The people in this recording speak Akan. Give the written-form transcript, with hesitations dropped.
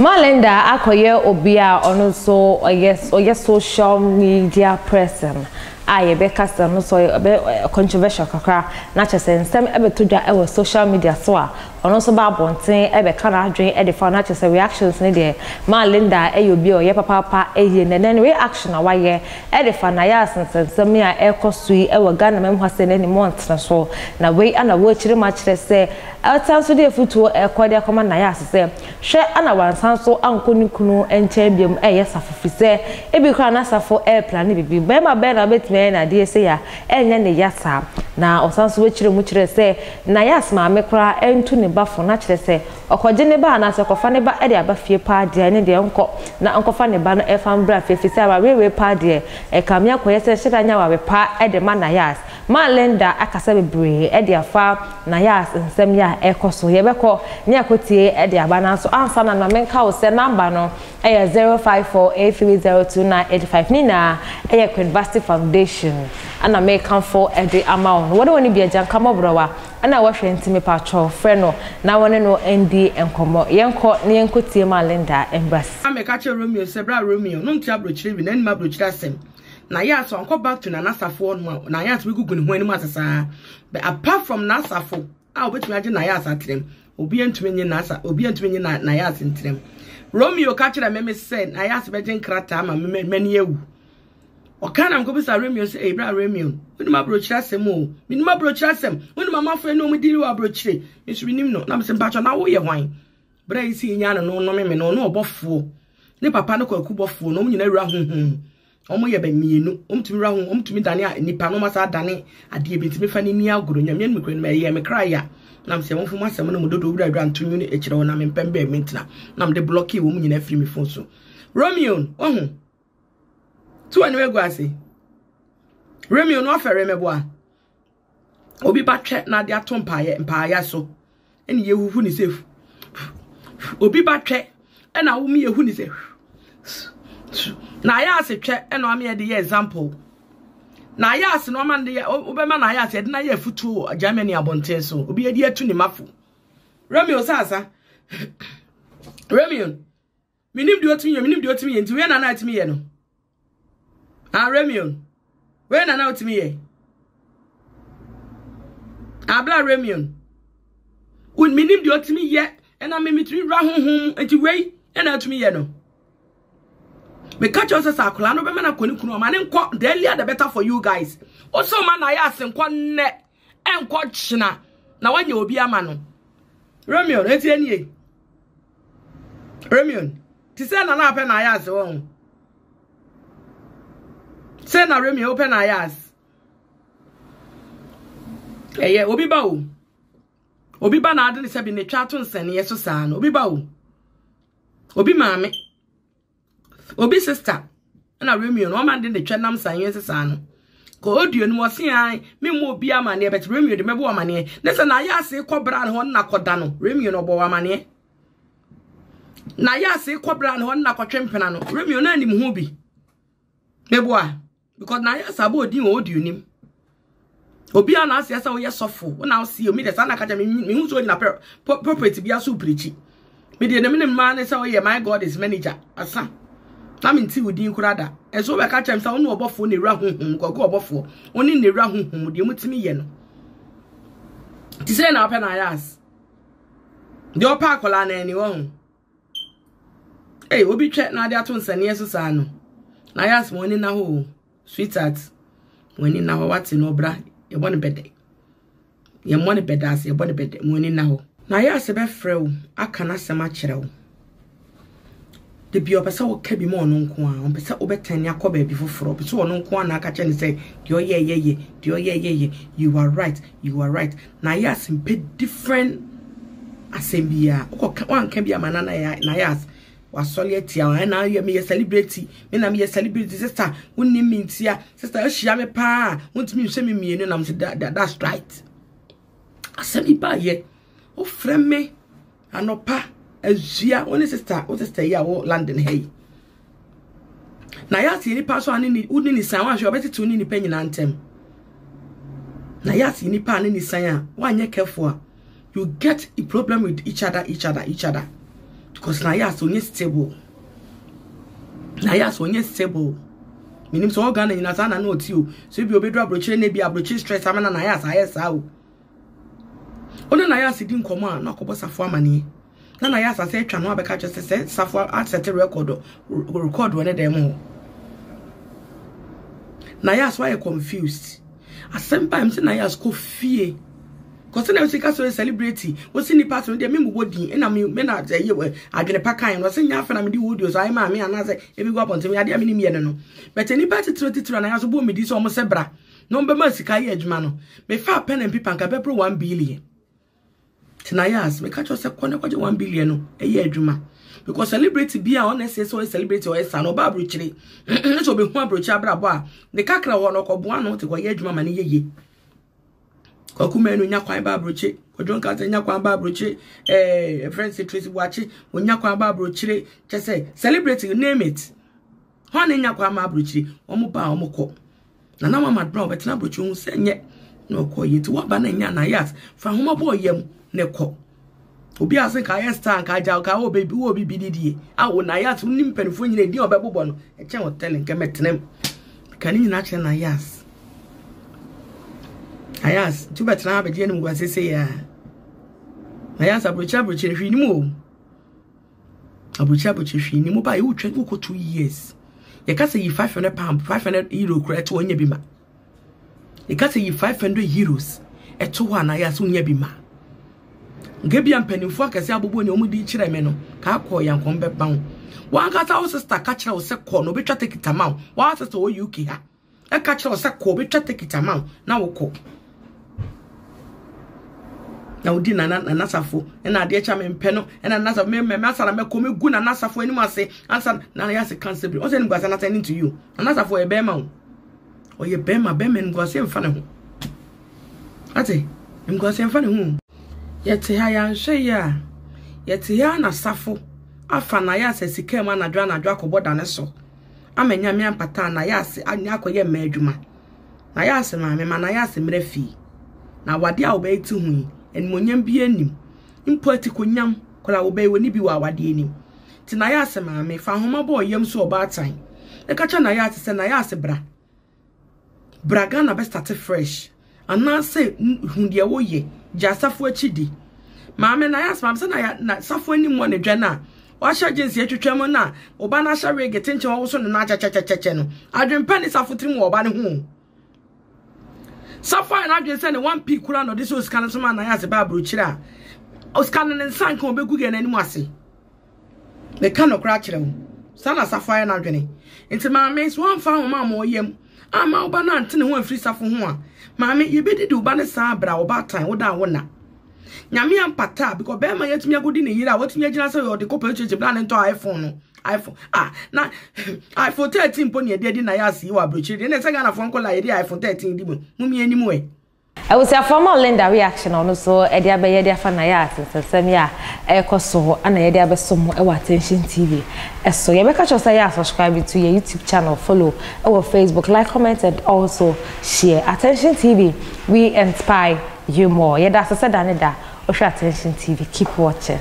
Maa Linda akoye obia ono so yes social media person aye be kasa no so controversial kakra na chese nsem ebe todwa e social media so a ono so ba bonten ebe kana adwen e de fa na chese reactions ne de Maa Linda e obi o ye papa e ne reaction na waye e de fa na ya nsensem ya e kosui e Ghana mem hase ne ni month na so na we ana wo chire ma chire se altanso de futuo e kwade akoma na ya se hwe ana wansan so anko ni kunu enche biem e yesafofi se e bi kra na safo e plan bibi be ma be na betime na de se ya enye ne yasa na osanso we chire mu chire se na yas ma me kra entu ne bafo na chire se okoje ne ba na se kofa ne ba e de abafie pa de ne de enko na enkofa ne ba no e fam bra fefi se ba we pa de e kamia koye se shira nya wa we pa e de ma na yas Maa Linda akasa bebre e de afa na yas nsem ya ekoso ye beko nya kotie e de aba na so ansa na na menka wo se number no e 0548302985 ni na e University Foundation ana me kan for e de amount what woni bia janka mobrowa ana wo hwe ntimi patcho freno na woni no ndi enkomo yenko ne yenkotie Maa Linda embassy ameka che Romeo sebra Romeo no ntia brochire bi na nima brochire asem na yes on go back to Nasafo na yes we gugu ne ho anim asesa but apart from Nasafo a obetumi age na yes atrem obi entumi nye nasa obi entumi nye na yes ntrem Romeo ka kire me say na yes be gen krata ma mani ewu o kana mko bisa Romeo say bra Romeo we ma brochire asem o mi ma brochire asem we ma mafo no mu diri wa brochire nsu bi nim no na me se mpacho na wo ye hwan bra isi nya no no me no obofo ne papa no kwaku bofo no mu nyina wura honhom omo ye ba mienu omtumi ra ho omtumi dane nipa no masa dane ade be ntimi fa ni ni agoro nyame no mekro me ye me kra ya nam se wonfo masem no mododo wura wura ntonyu ne ekire wona me mpembe mentina nam de block e wo mu nyina free me phone so Romeo ohu tu ani we guase Romeo no afere me bo a obi ba twe na de ato mpaaya so eni ye huhu ni safe obi ba twe na wo mi ye hu ni safe na yas twe eno am ye de example na yas no man de obema na yas de na ye futu Germany abonten so obi ye de atu ni mafo Romeo sasa Romeo minim de otumi ye nti we na atimi ye no Romeo we na otimi ye abla Romeo un minim de otimi ye ena me mitri ra honhom enti we na atimi ye no me catch us as akola no be na koni kunu ma ne nko the earlier the better for you guys also man na ya nko ne enko china na wanye obi ama no Romeo eti anie Romeo ti say na na pe na ya se won say na Romeo open na ya eye obi ba na ade ne se bi ne twa to nsane yeso saa no obi ba o obi maame obi sister na Romeo no man de twenam sanye sesa no ko odio no mo se an me mo obi amane bet Romeo de mebo amane ne se na ya se kobra no na koda no Romeo no bo amane na ya se kobra no na kotwempena no Romeo na anim ho bi mebo a because na ya sabo odin odio nim obi ana ase se wo ye sofo na ase o mi de sana kaja me hu so na property bia so preach me de ne ma ne se wo ye my God is manager asa na minti wudi nkurada enso we ka chem sa wonu obofo ne wura honhom kogo obofo oni ne wura honhom de mutimi ye no ti say na open ayas de opa akola na ani won obi twe na de ato nsane eso sa no na ayas woni na ho sweetheart woni na ho wati no bra ye bone bede ye money bedas ye bone bede woni na ho na ayas be frew aka na sema kirew de bi opesa wo ka bi mo no nko a opesa obetani akoba bi foforo opesa wo no nko a na aka che ne say de oyeye you are right na yas mpe different asembia wan kan bi amana na yas wasolieti a na ye me celebrity me na me celebrity sister wonni mintia sister ahia me pa wontimi hwe me mienu na me that's right asemi ba ye o freme anopa azia one sister ya wo London hey na ya ti ni paso ani uni ni san wa hwe obeti tu ni pa nyina ntem na ya ti ni pa ni san a wa nye careful you get a problem with each other because Nayas onye stable. Nayas onye stable. Minim so organ in Nazana no you. So if you be abroche ne be abroche stress amana Nayas ayesa o. Ona Nayas didn't come on no kobo safo amani. Na Nayas say twa no abeka just say safo set record when dem ho. Nayas why confused. Sometimes Nayas ko fear. Cause na we so celebrity. We see ni part of dem me body na me na ye adwene pakan no say nya fa na me di audio so ai ma me ana say e bi go upon me ade me ni me no. But any part 33 na so bo me di so mo se bra. No be ma sika ye adwuma no. Me fa pen and paper nka be 1 billion. Nayas me catch us say 1 billion no e ye adwuma. Because celebrity be honest so celebrity or esa no ba brochire. So be hu abrochi abrabo a ne kakra ho no ko bo ano te ko ye adwuma ma ne ye. Kwakumenu nya kwan ba broche odwon ka nya kwan ba broche friends Tracy wachi onya kwan ba brochire che say celebrate name it ho ne nya kwan ma brochire omo ba omo ko na na mama bra obetina broche hu se nye no ko yiti wa ba na nya na yas fa homa bo yam ne ko obi asen ka yesta ka ja ka o baby wo bibi didie a wo na yas nim penfo nyina di obebobo no e chen hotel nke metenem kan nyina che na yas Ayas, tu betra be je num say ya. Ayas abrocha hwi ni mo. Abrocha hwi ni mo ba you twa ko 2 years. Ye ka say 500 pound, 500 euro kra to onya bi ma. Ye ka say 500 euros e to wa na Ayas onya bi ma. Nge bia mpanimfo akase abobo ne omudi kire me no. Ka akọ yankon be ban. Wa ka ta wo sister ka kire wo se ko no be twa take it amount. Wa sister wo UK ha. E ka kire wo se ko be twa take it amount na wo ko. Na udi na nasafo na ade echa me mpe no na nasafo me asara me ko me gu na nasafo ani ase ansa na Nayas cancel o se ngwasa na sending to you nasafo e be ma o ye be ma ngwasa mfa ne ho ate ngwasa mfa ne ho yete ha ya nhwe ya yete ya na safo afa Nayas sika ma na dwa akoboda ne so amanya me ampata Nayas anya akoye ma adwuma Nayas ma me ma Nayas mrefi na wade a obaiti hu en monyam bi anim impoti konyam kola wo be woni bi wa wade anim ti Nayas ma me fa homa bo yam so oba atan e ka cha Nayas se Nayas braga na be start fresh ana se hunde wo ye jasafo achidi ma me Nayas ma se na safo anim wo ne dwana wa sha jinsi atwetwam na oba na sha rege tenche wo so na cha no adwempa ni safo trim wo oba ne hu Safari na dwe se ne 1p kura no this was kan so ma Nayas ba brochira oskan ne nsan kan obegu ge n'anim ase me kan no kura kire wo sana Safari na dwe ne enti ma me so amfa ho ma mo yam ama oba na ante ne ho afiri safo ho a ma me ye bedidi oba ne sa bra oba tan wo da wo na nyame ampata because be ma yetumi agodi ne yira wotumi agina se yo de kopa cheche bra ne to iPhone na iPhone 13 poni e de Nayas yi wa brochiri ne se ga na phone call e de iPhone 13 di mu mi anim we I was a formal Linda reaction on so e de abe ye de fa Nayas sesem ya e koso ana ye de abe som e wa Attention TV so ye be ka cho say ya subscribe to your YouTube channel, follow our Facebook, like, comment and also share. Attention TV, we inspire you more. Ye da se da ne da o Attention TV, keep watching.